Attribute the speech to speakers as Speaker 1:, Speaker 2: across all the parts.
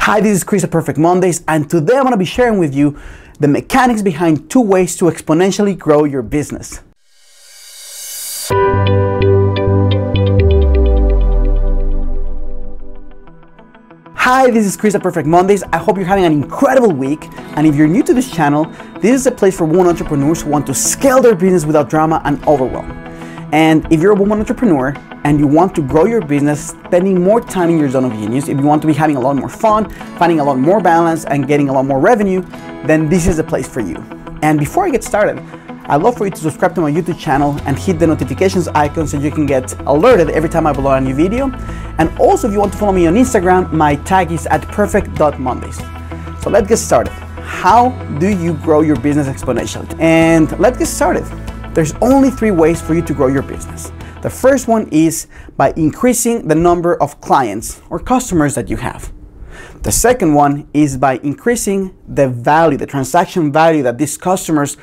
Speaker 1: Hi, this is Chris at Perfect Mondays, and today I'm going to be sharing with you the mechanics behind 2 ways to exponentially grow your business. Hi, this is Chris at Perfect Mondays. I hope you're having an incredible week, and if you're new to this channel, this is a place for women entrepreneurs who want to scale their business without drama and overwhelm. And if you're a woman entrepreneur and you want to grow your business, spending more time in your zone of genius, if you want to be having a lot more fun, finding a lot more balance, and getting a lot more revenue, then this is a place for you. And before I get started, I'd love for you to subscribe to my YouTube channel and hit the notifications icon so you can get alerted every time I upload a new video. And also, if you want to follow me on Instagram, my tag is at perfect.mondays. So let's get started. How do you grow your business exponentially? And let's get started. There's only 3 ways for you to grow your business. The first one is by increasing the number of clients or customers that you have. The second one is by increasing the value, the transaction value that these customers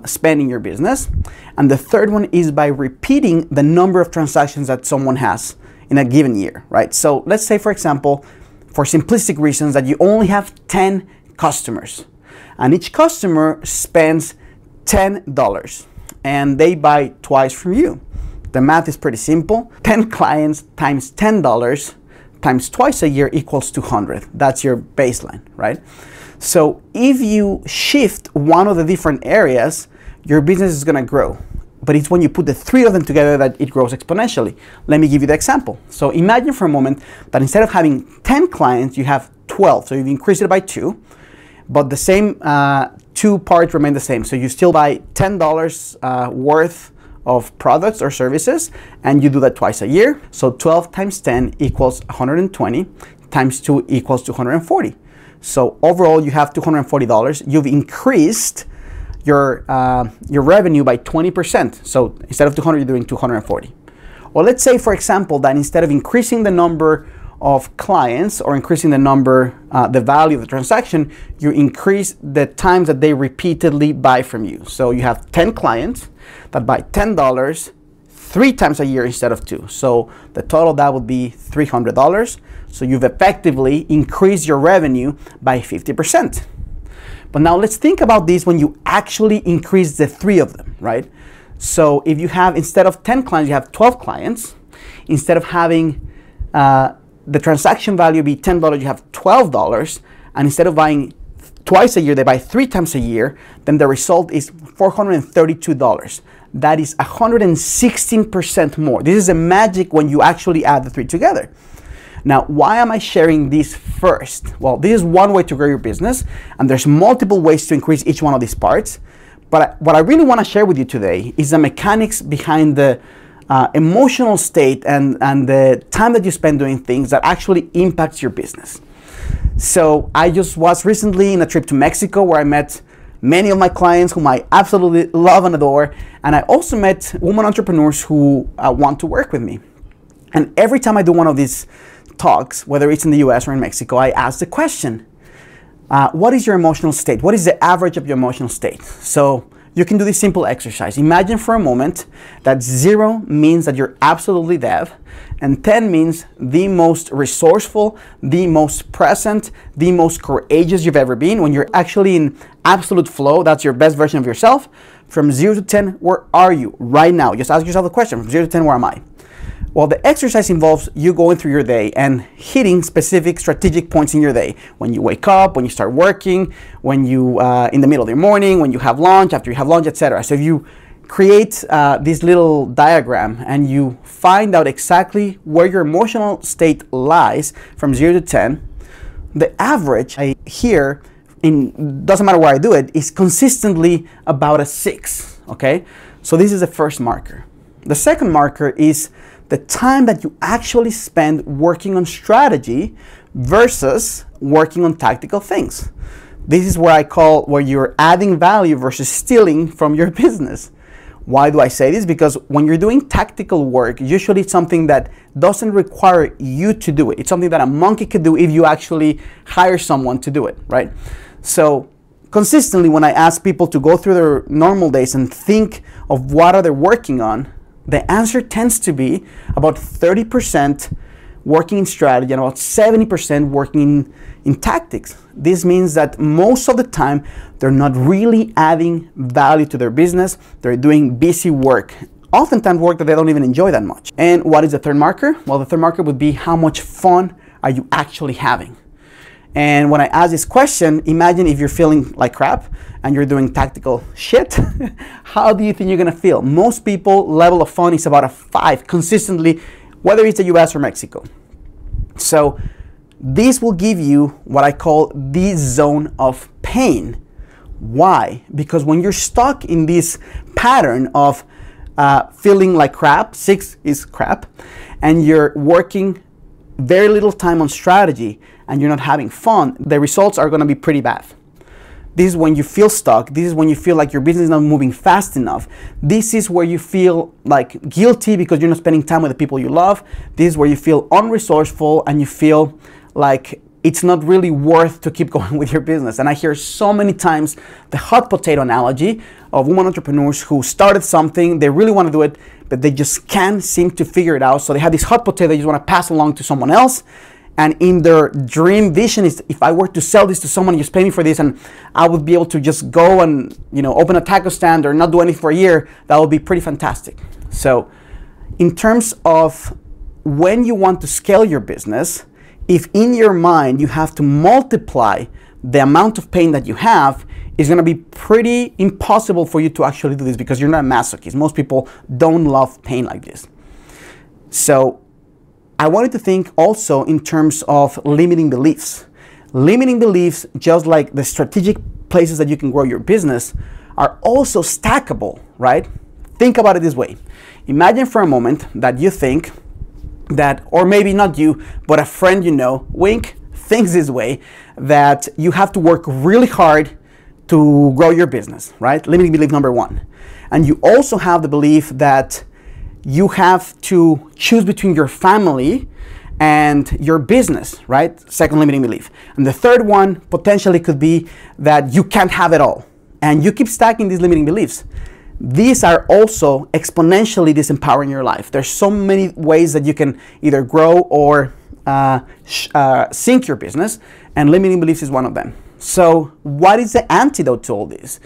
Speaker 1: spend in your business. And the third one is by repeating the number of transactions that someone has in a given year, right? So let's say, for example, for simplistic reasons, that you only have 10 customers and each customer spends $10 and they buy twice from you. The math is pretty simple. 10 clients times $10 times twice a year equals 200. That's your baseline, right? So if you shift one of the different areas, your business is gonna grow. But it's when you put the 3 of them together that it grows exponentially. Let me give you the example. So imagine for a moment that instead of having 10 clients, you have 12. So you've increased it by 2, but the same 2 parts remain the same. So you still buy $10 worth of products or services, and you do that twice a year. So 12 times 10 equals 120, times 2 equals 240. So overall, you have $240. You've increased your revenue by 20%. So instead of 200, you're doing 240. Or let's say, for example, that instead of increasing the number of clients or increasing the number, the value of the transaction, you increase the times that they repeatedly buy from you. So you have 10 clients that buy $10 3 times a year instead of 2. So the total of that would be $300. So you've effectively increased your revenue by 50%. But now let's think about this when you actually increase the 3 of them, right? So if you have, instead of 10 clients, you have 12 clients. Instead of having the transaction value be $10, you have $12. And instead of buying twice a year, they buy 3 times a year, then the result is $432. That is 116% more. This is a magic when you actually add the 3 together. Now, why am I sharing this first? Well, this is one way to grow your business, and there's multiple ways to increase each one of these parts. But what I really want to share with you today is the mechanics behind the emotional state and the time that you spend doing things that actually impacts your business. So I just was recently in a trip to Mexico where I met many of my clients whom I absolutely love and adore. And I also met women entrepreneurs who want to work with me. And every time I do one of these talks, whether it's in the US or in Mexico, I ask the question, what is your emotional state? What is the average of your emotional state? So you can do this simple exercise. Imagine for a moment that 0 means that you're absolutely deaf, and 10 means the most resourceful, the most present, the most courageous you've ever been. When you're actually in absolute flow, that's your best version of yourself. From 0 to 10, where are you right now? Just ask yourself the question, from 0 to 10, where am I? Well, the exercise involves you going through your day and hitting specific strategic points in your day. When you wake up, when you start working, when you, in the middle of your morning, when you have lunch, after you have lunch, etc. So if you create this little diagram and you find out exactly where your emotional state lies from 0 to 10, the average I hear, doesn't matter where I do it, is consistently about a 6, okay? So this is the first marker. The second marker is the time that you actually spend working on strategy versus working on tactical things. This is where you're adding value versus stealing from your business. Why do I say this? Because when you're doing tactical work, usually it's something that doesn't require you to do it. It's something that a monkey could do if you actually hire someone to do it, right? So consistently, when I ask people to go through their normal days and think of what are they working on, the answer tends to be about 30% working in strategy and about 70% working in tactics. This means that most of the time, they're not really adding value to their business. They're doing busy work, oftentimes work that they don't even enjoy that much. And what is the third marker? Well, the third marker would be how much fun are you actually having? And when I ask this question, imagine if you're feeling like crap and you're doing tactical shit, how do you think you're gonna feel? Most people level of fun is about a 5 consistently, whether it's the US or Mexico. So this will give you what I call the zone of pain. Why? Because when you're stuck in this pattern of feeling like crap, 6 is crap, and you're working very little time on strategy and you're not having fun, the results are gonna be pretty bad. This is when you feel stuck. This is when you feel like your business is not moving fast enough. This is where you feel like guilty because you're not spending time with the people you love. This is where you feel unresourceful and you feel like it's not really worth to keep going with your business. And I hear so many times the hot potato analogy of women entrepreneurs who started something, they really want to do it, but they just can't seem to figure it out. So they have this hot potato they just want to pass along to someone else. And in their dream vision is, if I were to sell this to someone, just pay me for this, and I would be able to just go and open a taco stand or not do anything for a year, that would be pretty fantastic. So in terms of when you want to scale your business, if in your mind you have to multiply the amount of pain that you have, it's going to be pretty impossible for you to actually do this because you're not a masochist. Most people don't love pain like this. So I wanted to think also in terms of limiting beliefs. Limiting beliefs, just like the strategic places that you can grow your business, are also stackable, right? Think about it this way. Imagine for a moment that you think that, or maybe not you, but a friend you know, wink, thinks this way, that you have to work really hard to grow your business, right? Limiting belief number 1. And you also have the belief that you have to choose between your family and your business, right? Second limiting belief. And the third one potentially could be that you can't have it all. And you keep stacking these limiting beliefs. These are also exponentially disempowering your life. There's so many ways that you can either grow or sink your business, and limiting beliefs is one of them. So what is the antidote to all this?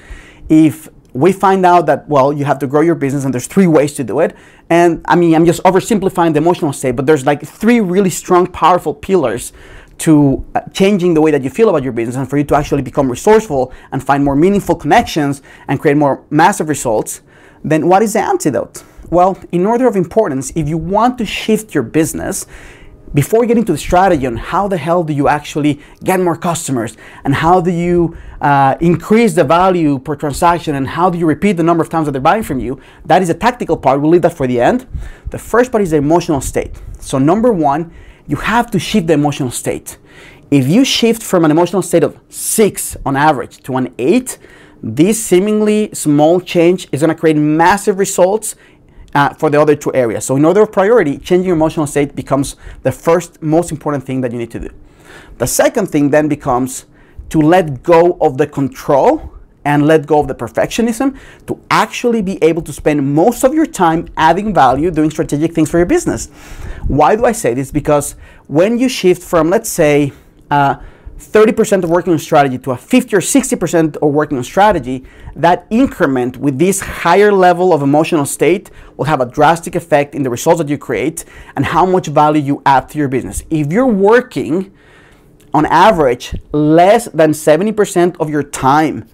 Speaker 1: If we find out that, well, you have to grow your business and there's 3 ways to do it. And I mean, I'm just oversimplifying the emotional state, but there's like 3 really strong, powerful pillars to changing the way that you feel about your business and for you to actually become resourceful and find more meaningful connections and create more massive results. Then what is the antidote? Well, in order of importance, if you want to shift your business, before getting to the strategy on how the hell do you actually get more customers and how do you increase the value per transaction and how do you repeat the number of times that they're buying from you, that is a tactical part. We'll leave that for the end. The first part is the emotional state. So number 1, you have to shift the emotional state. If you shift from an emotional state of 6 on average to an 8, this seemingly small change is going to create massive results for the other 2 areas. So in order of priority, changing your emotional state becomes the first most important thing that you need to do. The second thing then becomes to let go of the control and let go of the perfectionism to actually be able to spend most of your time adding value, doing strategic things for your business. Why do I say this? Because when you shift from, let's say, 30% of working on strategy to a 50 or 60% of working on strategy, that increment with this higher level of emotional state will have a drastic effect in the results that you create and how much value you add to your business. If you're working on average less than 70% of your time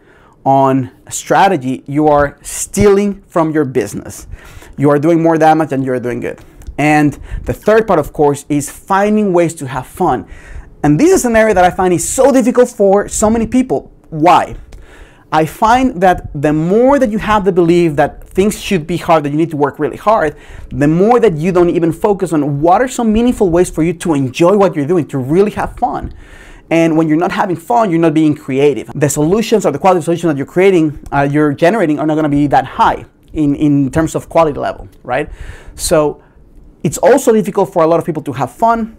Speaker 1: on strategy, you are stealing from your business. You are doing more damage than you're doing good. And the third part, of course, is finding ways to have fun. And this is an area that I find is so difficult for so many people. Why? I find that the more that you have the belief that things should be hard, that you need to work really hard, the more that you don't even focus on what are some meaningful ways for you to enjoy what you're doing, to really have fun. And when you're not having fun, you're not being creative. The solutions or the quality of solutions that you're generating are not going to be that high in terms of quality level, right? So it's also difficult for a lot of people to have fun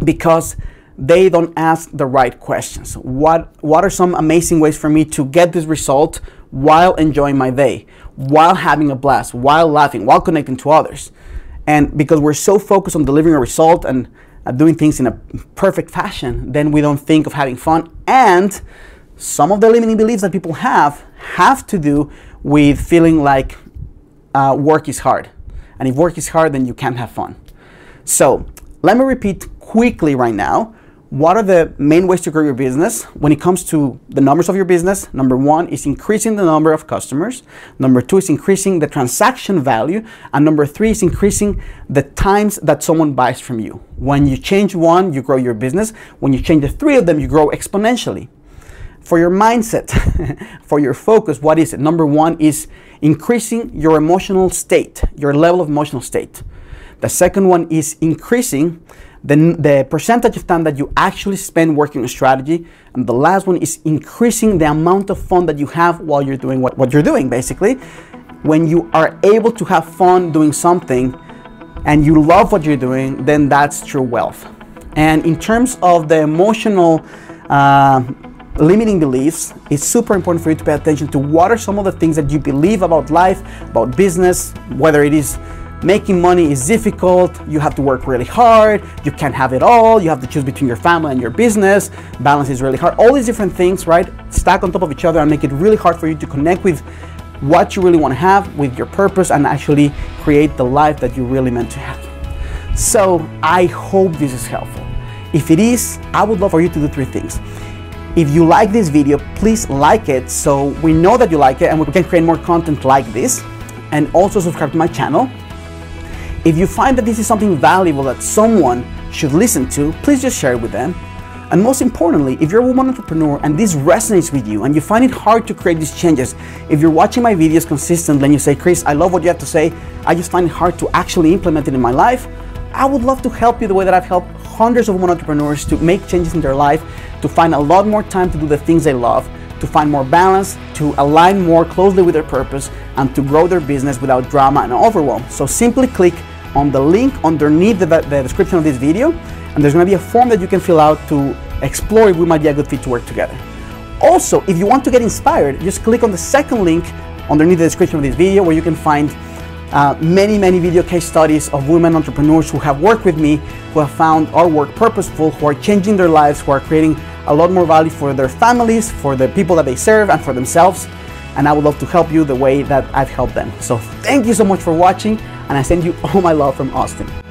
Speaker 1: because they don't ask the right questions. What are some amazing ways for me to get this result while enjoying my day, while having a blast, while laughing, while connecting to others? And because we're so focused on delivering a result and doing things in a perfect fashion, then we don't think of having fun. And some of the limiting beliefs that people have to do with feeling like work is hard. And if work is hard, then you can't have fun. So let me repeat quickly right now, what are the main ways to grow your business when it comes to the numbers of your business? Number one is increasing the number of customers. Number two is increasing the transaction value. And number three is increasing the times that someone buys from you. When you change one, you grow your business. When you change the three of them, you grow exponentially. For your mindset, for your focus, what is it? Number one is increasing your emotional state, your level of emotional state. The second one is increasing the percentage of time that you actually spend working on strategy. And the last one is increasing the amount of fun that you have while you're doing what you're doing, basically. When you are able to have fun doing something and you love what you're doing, then that's true wealth. And in terms of the emotional limiting beliefs, it's super important for you to pay attention to what are some of the things that you believe about life, about business, whether it is making money is difficult, you have to work really hard, you can't have it all, you have to choose between your family and your business, balance is really hard. All these different things, right, stack on top of each other and make it really hard for you to connect with what you really want to have, with your purpose, and actually create the life that you really meant to have. So I hope this is helpful. If it is, I would love for you to do three things. If you like this video, please like it so we know that you like it and we can create more content like this. And also subscribe to my channel. If you find that this is something valuable that someone should listen to, please just share it with them. And most importantly, if you're a woman entrepreneur and this resonates with you and you find it hard to create these changes, if you're watching my videos consistently and you say, Chris, I love what you have to say, I just find it hard to actually implement it in my life, I would love to help you the way that I've helped hundreds of women entrepreneurs to make changes in their life, to find a lot more time to do the things they love, to find more balance, to align more closely with their purpose, and to grow their business without drama and overwhelm. So simply click on the link underneath the description of this video, and there's going to be a form that you can fill out to explore if we might be a good fit to work together. Also, if you want to get inspired, just click on the second link underneath the description of this video, where you can find many video case studies of women entrepreneurs who have worked with me, who have found our work purposeful, who are changing their lives, who are creating a lot more value for their families, for the people that they serve, and for themselves. And I would love to help you the way that I've helped them. So thank you so much for watching, and I send you all my love from Austin.